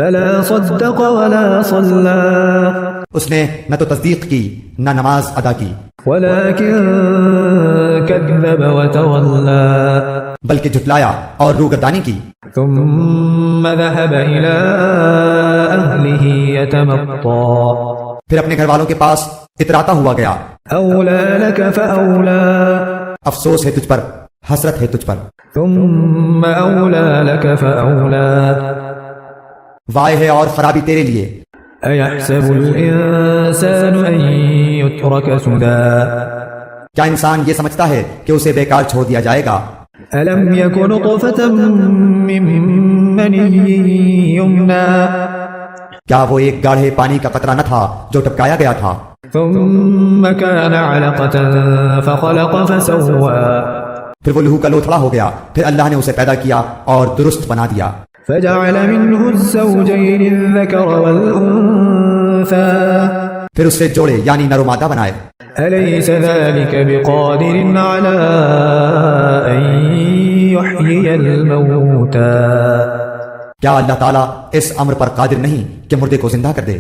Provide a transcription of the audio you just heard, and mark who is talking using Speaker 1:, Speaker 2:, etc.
Speaker 1: فلا صدق ولا صلى
Speaker 2: اس نے نہ تو تصدیق کی نہ نماز ادا کی،
Speaker 1: ولكن كذب وتولى
Speaker 2: بلکہ جھٹلایا اور روگردانی کی،
Speaker 1: ثم ذهب إلى أهله يتمطى
Speaker 2: پھر اپنے گھر والوں کے پاس اتراتا ہوا گیا۔
Speaker 1: أولى لك فأولى
Speaker 2: افسوس ہے تجھ پر، حسرت ہے تجھ پر،
Speaker 1: ثم أولى لك فأولى
Speaker 2: وائے ہے اور خرابی تیرے لیے۔
Speaker 1: أيحسب الإنسان أن يترك سدى
Speaker 2: کیا انسان یہ سمجھتا ہے کہ اسے بیکار چھوڑ دیا جائے گا؟
Speaker 1: ألم يكن نطفة من مني يمنى
Speaker 2: کیا وہ ایک گاڑھے پانی کا قطرہ نہ تھا جو ٹپکایا گیا تھا؟
Speaker 1: ثم كان علقة فخلق فسوى
Speaker 2: پھر وہ لہو کا لوتھڑا ہو گیا، پھر اللہ نے اسے پیدا کیا اور درست بنا دیا،
Speaker 1: فجعل منه الزوجين الذكر والأنثى
Speaker 2: پھر اس سے جوڑے یعنی نر و مادہ بنائے۔
Speaker 1: أليس ذلك بقادر على أن يحيي الموتى
Speaker 2: کیا اللہ تعالیٰ اس امر پر قادر نہیں کہ مردے کو زندہ کر دے؟